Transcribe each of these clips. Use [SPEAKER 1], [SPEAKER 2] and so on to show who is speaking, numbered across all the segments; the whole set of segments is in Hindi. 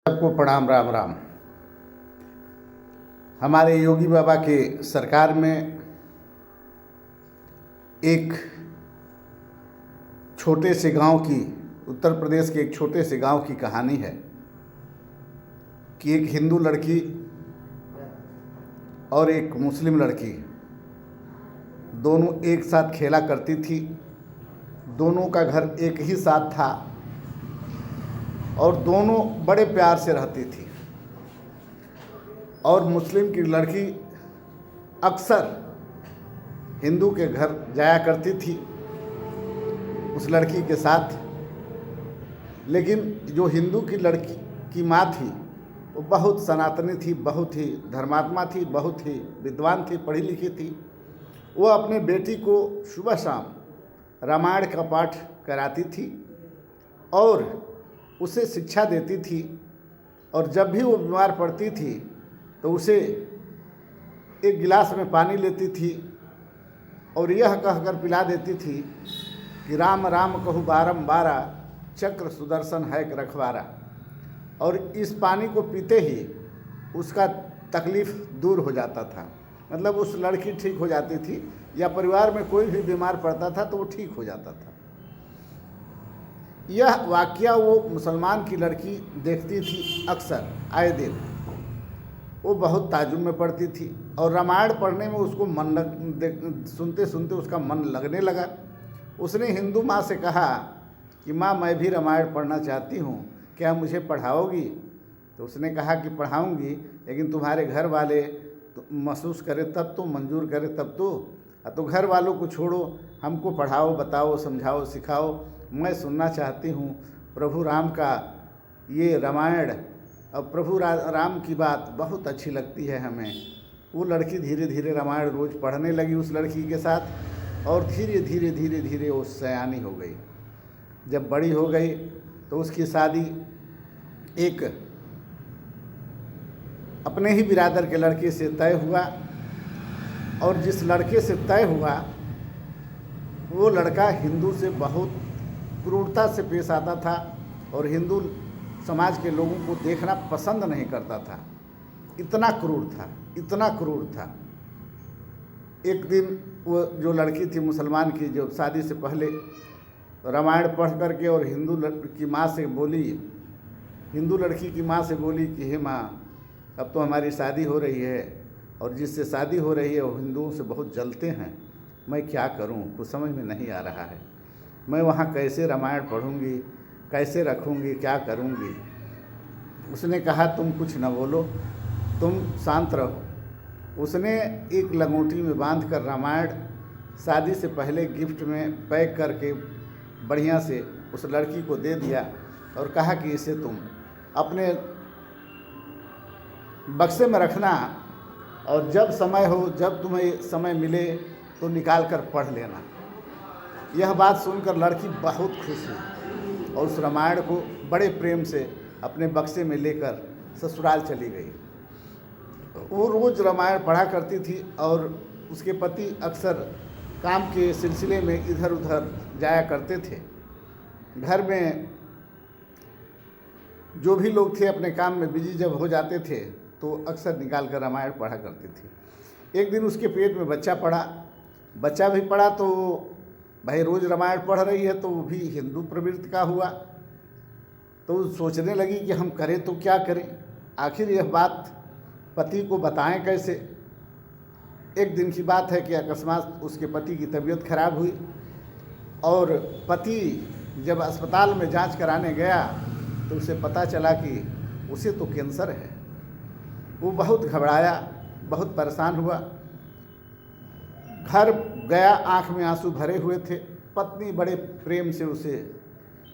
[SPEAKER 1] सबको प्रणाम, राम राम। हमारे योगी बाबा के सरकार में एक छोटे से गांव की, उत्तर प्रदेश के एक छोटे से गांव की कहानी है कि एक हिंदू लड़की और एक मुस्लिम लड़की दोनों एक साथ खेला करती थी। दोनों का घर एक ही साथ था और दोनों बड़े प्यार से रहती थी। और मुस्लिम की लड़की अक्सर हिंदू के घर जाया करती थी उस लड़की के साथ। लेकिन जो हिंदू की लड़की की माँ थी वो बहुत सनातनी थी, बहुत ही धर्मात्मा थी, बहुत ही विद्वान थी, पढ़ी लिखी थी। वो अपने बेटी को सुबह शाम रामायण का पाठ कराती थी और उसे शिक्षा देती थी। और जब भी वो बीमार पड़ती थी तो उसे एक गिलास में पानी लेती थी और यह कहकर पिला देती थी कि राम राम कहूँ बारंबारा, चक्र सुदर्शन है रखवारा। और इस पानी को पीते ही उसका तकलीफ़ दूर हो जाता था। मतलब उस लड़की ठीक हो जाती थी, या परिवार में कोई भी बीमार पड़ता था तो वो ठीक हो जाता था। यह वाक़या वो मुसलमान की लड़की देखती थी अक्सर, आए दिन। वो बहुत ताजुब में पढ़ती थी और रामायण पढ़ने में उसको सुनते सुनते उसका मन लगने लगा। उसने हिंदू माँ से कहा कि माँ, मैं भी रामायण पढ़ना चाहती हूँ, क्या मुझे पढ़ाओगी? तो उसने कहा कि पढ़ाऊँगी, लेकिन तुम्हारे घर वाले तो महसूस करे तब तो, मंजूर करे तब तो घर वालों को छोड़ो, हमको पढ़ाओ, बताओ, समझाओ, सिखाओ। मैं सुनना चाहती हूँ प्रभु राम का ये रामायण, और प्रभु राम की बात बहुत अच्छी लगती है हमें। वो लड़की धीरे धीरे रामायण रोज़ पढ़ने लगी उस लड़की के साथ और धीरे धीरे धीरे धीरे वो सयानी हो गई। जब बड़ी हो गई तो उसकी शादी एक अपने ही बिरादर के लड़के से तय हुआ। और जिस लड़के से तय हुआ वो लड़का हिंदू से बहुत क्रूरता से पेश आता था और हिंदू समाज के लोगों को देखना पसंद नहीं करता था। इतना क्रूर था, इतना क्रूर था। एक दिन वो जो लड़की थी मुसलमान की, जो शादी से पहले रामायण पढ़ करके और हिंदू लड़की की माँ से बोली कि हे माँ, अब तो हमारी शादी हो रही है और जिससे शादी हो रही है वो हिंदुओं से बहुत जलते हैं। मैं क्या करूं, कुछ समझ में नहीं आ रहा है। मैं वहाँ कैसे रामायण पढ़ूंगी, कैसे रखूंगी, क्या करूंगी? उसने कहा तुम कुछ न बोलो, तुम शांत रहो। उसने एक लंगोटी में बांध कर रामायण शादी से पहले गिफ्ट में पैक करके बढ़िया से उस लड़की को दे दिया और कहा कि इसे तुम अपने बक्से में रखना और जब समय हो, जब तुम्हें समय मिले तो निकाल कर पढ़ लेना। यह बात सुनकर लड़की बहुत खुश हुई और उस रामायण को बड़े प्रेम से अपने बक्से में लेकर ससुराल चली गई। वो रोज़ रामायण पढ़ा करती थी और उसके पति अक्सर काम के सिलसिले में इधर उधर जाया करते थे। घर में जो भी लोग थे अपने काम में बिजी जब हो जाते थे तो अक्सर निकाल कर रामायण पढ़ा करती थी। एक दिन उसके पेट में बच्चा भी पड़ा तो भाई रोज़ रामायण पढ़ रही है तो वो भी हिंदू प्रवृत्ति का हुआ। तो सोचने लगी कि हम करें तो क्या करें, आखिर यह बात पति को बताएं कैसे। एक दिन की बात है कि अकस्मात उसके पति की तबीयत खराब हुई और पति जब अस्पताल में जांच कराने गया तो उसे पता चला कि उसे तो कैंसर है। वो बहुत घबराया, बहुत परेशान हुआ। घर गया, आंख में आंसू भरे हुए थे। पत्नी बड़े प्रेम से उसे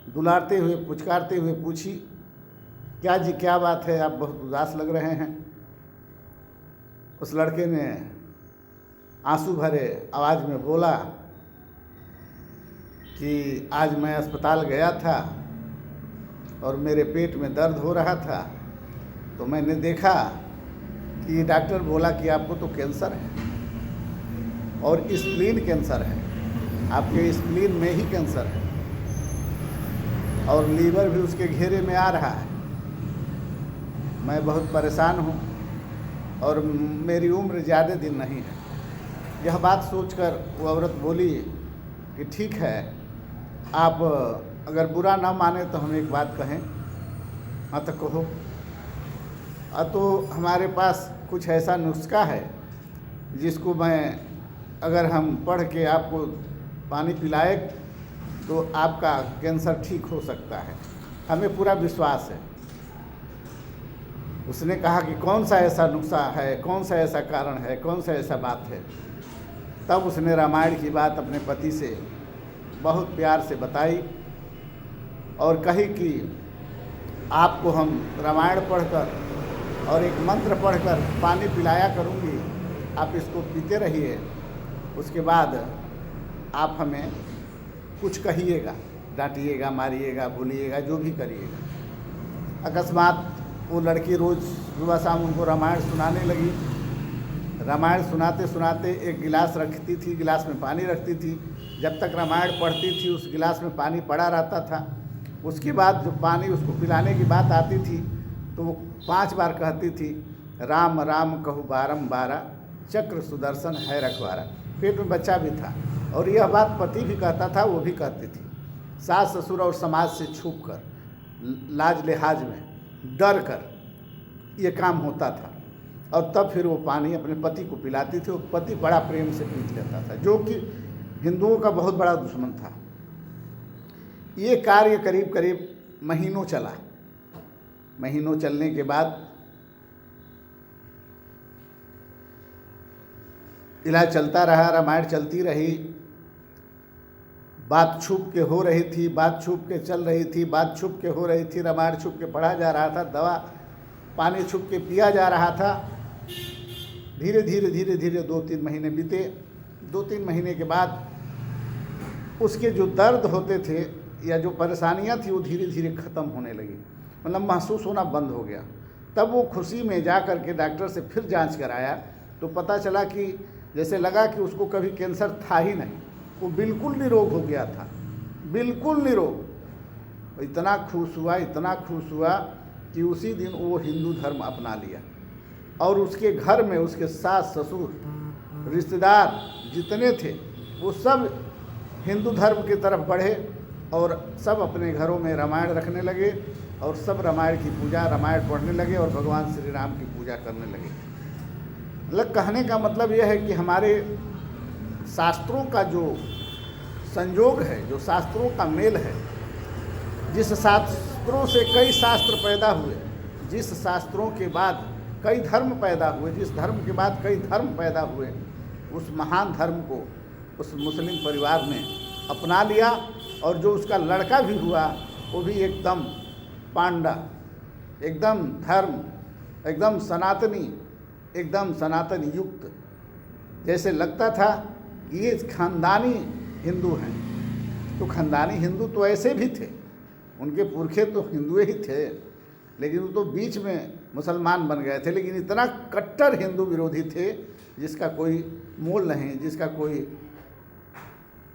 [SPEAKER 1] दुलारते हुए, पुचकारते हुए पूछी, क्या जी, क्या बात है, आप बहुत उदास लग रहे हैं। उस लड़के ने आंसू भरे आवाज़ में बोला कि आज मैं अस्पताल गया था और मेरे पेट में दर्द हो रहा था तो मैंने देखा कि डॉक्टर बोला कि आपको तो कैंसर है और स्प्लीन कैंसर है, आपके स्प्लीन में ही कैंसर है और लीवर भी उसके घेरे में आ रहा है। मैं बहुत परेशान हूँ और मेरी उम्र ज़्यादा दिन नहीं है। यह बात सोचकर वो औरत बोली कि ठीक है, आप अगर बुरा ना माने तो हम एक बात कहें। हाँ तो कहो। तो हमारे पास कुछ ऐसा नुस्खा है जिसको अगर हम पढ़ के आपको पानी पिलाए तो आपका कैंसर ठीक हो सकता है, हमें पूरा विश्वास है। उसने कहा कि कौन सा ऐसा नुस्खा है, कौन सा ऐसा कारण है, कौन सा ऐसा बात है। तब उसने रामायण की बात अपने पति से बहुत प्यार से बताई और कही कि आपको हम रामायण पढ़कर और एक मंत्र पढ़कर पानी पिलाया करूँगी, आप इसको पीते रहिए। उसके बाद आप हमें कुछ कहिएगा, डांटिएगा, मारिएगा, बोलिएगा, जो भी करिएगा। अकस्मात वो लड़की रोज़ सुबह शाम उनको रामायण सुनाने लगी। रामायण सुनाते सुनाते एक गिलास रखती थी, गिलास में पानी रखती थी। जब तक रामायण पढ़ती थी उस गिलास में पानी पड़ा रहता था। उसके बाद जो पानी उसको पिलाने की बात आती थी तो वो 5 बार कहती थी, राम राम कहूँ बारंबारा, चक्र सुदर्शन है रखवारा। पेट में बच्चा भी था और यह बात पति भी कहता था, वो भी कहती थी। सास ससुर और समाज से छुप कर, लाज लिहाज में डर कर ये काम होता था। और तब फिर वो पानी अपने पति को पिलाती थी। वो पति बड़ा प्रेम से पी लेता था, जो कि हिंदुओं का बहुत बड़ा दुश्मन था। ये कार्य करीब करीब महीनों चला। महीनों चलने के बाद इलाज चलता रहा, रामायण चलती रही। बात छुप के हो रही थी, बात छुप के चल रही थी, बात छुप के हो रही थी। रामायण छुप के पढ़ा जा रहा था, दवा पानी छुप के पिया जा रहा था। धीरे धीरे धीरे धीरे 2-3 महीने बीते। 2-3 महीने के बाद उसके जो दर्द होते थे या जो परेशानियां थी वो धीरे धीरे ख़त्म होने लगी, मतलब महसूस होना बंद हो गया। तब वो खुशी में जा कर के डॉक्टर से फिर जांच कराया तो पता चला कि जैसे लगा कि उसको कभी कैंसर था ही नहीं, वो बिल्कुल निरोग हो गया था, बिल्कुल निरोग। इतना खुश हुआ, इतना खुश हुआ कि उसी दिन वो हिंदू धर्म अपना लिया और उसके घर में उसके सास ससुर रिश्तेदार जितने थे वो सब हिंदू धर्म की तरफ बढ़े और सब अपने घरों में रामायण रखने लगे और सब रामायण की पूजा, रामायण पढ़ने लगे और भगवान श्री राम की पूजा करने लगे। मतलब कहने का मतलब यह है कि हमारे शास्त्रों का जो संयोग है, जो शास्त्रों का मेल है, जिस शास्त्रों से कई शास्त्र पैदा हुए, जिस शास्त्रों के बाद कई धर्म पैदा हुए, जिस धर्म के बाद कई धर्म पैदा हुए, उस महान धर्म को उस मुस्लिम परिवार ने अपना लिया। और जो उसका लड़का भी हुआ वो भी एकदम पांडा, एकदम धर्म, एकदम सनातनी, एकदम सनातन युक्त। जैसे लगता था कि ये खानदानी हिंदू हैं। तो खानदानी हिंदू तो ऐसे भी थे, उनके पुरखे तो हिंदुए ही थे, लेकिन वो तो बीच में मुसलमान बन गए थे। लेकिन इतना कट्टर हिंदू विरोधी थे जिसका कोई मोल नहीं, जिसका कोई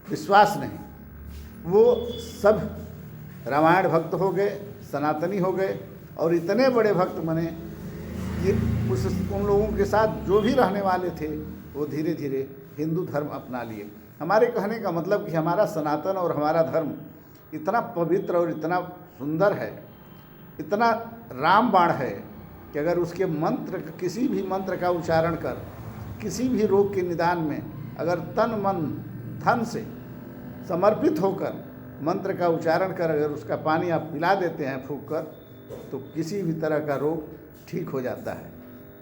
[SPEAKER 1] विश्वास नहीं। वो सब रामायण भक्त हो गए, सनातनी हो गए और इतने बड़े भक्त बने कि उन लोगों के साथ जो भी रहने वाले थे वो धीरे धीरे हिंदू धर्म अपना लिए। हमारे कहने का मतलब कि हमारा सनातन और हमारा धर्म इतना पवित्र और इतना सुंदर है, इतना रामबाण है कि अगर उसके मंत्र, किसी भी मंत्र का उच्चारण कर किसी भी रोग के निदान में अगर तन मन धन से समर्पित होकर मंत्र का उच्चारण कर अगर उसका पानी आप पिला देते हैं फूंक कर, तो किसी भी तरह का रोग ठीक हो जाता है।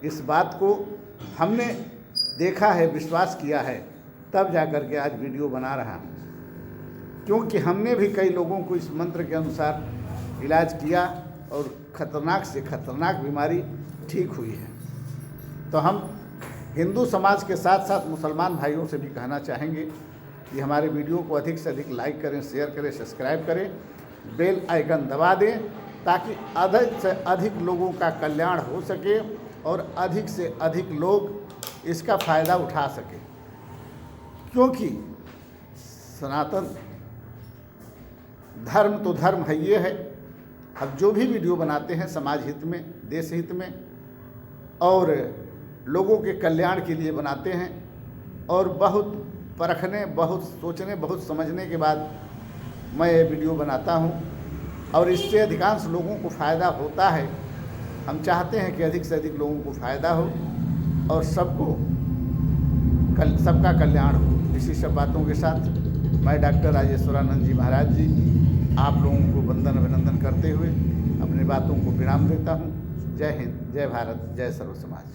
[SPEAKER 1] इस बात को हमने देखा है, विश्वास किया है, तब जा कर के आज वीडियो बना रहा हूँ। क्योंकि हमने भी कई लोगों को इस मंत्र के अनुसार इलाज किया और ख़तरनाक से ख़तरनाक बीमारी ठीक हुई है। तो हम हिंदू समाज के साथ साथ मुसलमान भाइयों से भी कहना चाहेंगे कि हमारे वीडियो को अधिक से अधिक लाइक करें, शेयर करें, सब्सक्राइब करें, बेल आइकन दबा दें ताकि अधिक से अधिक लोगों का कल्याण हो सके और अधिक से अधिक लोग इसका फ़ायदा उठा सकें। क्योंकि सनातन धर्म तो धर्म है, ये है, हम जो भी वीडियो बनाते हैं समाज हित में, देश हित में और लोगों के कल्याण के लिए बनाते हैं और बहुत परखने, बहुत सोचने, बहुत समझने के बाद मैं ये वीडियो बनाता हूँ और इससे अधिकांश लोगों को फ़ायदा होता है। हम चाहते हैं कि अधिक से अधिक लोगों को फ़ायदा हो और सबका कल्याण हो। इसी सब बातों के साथ मैं डॉक्टर राजेश्वरानंद जी महाराज जी आप लोगों को वंदन अभिनंदन करते हुए अपनी बातों को विराम देता हूँ। जय हिंद, जय भारत, जय सर्व समाज।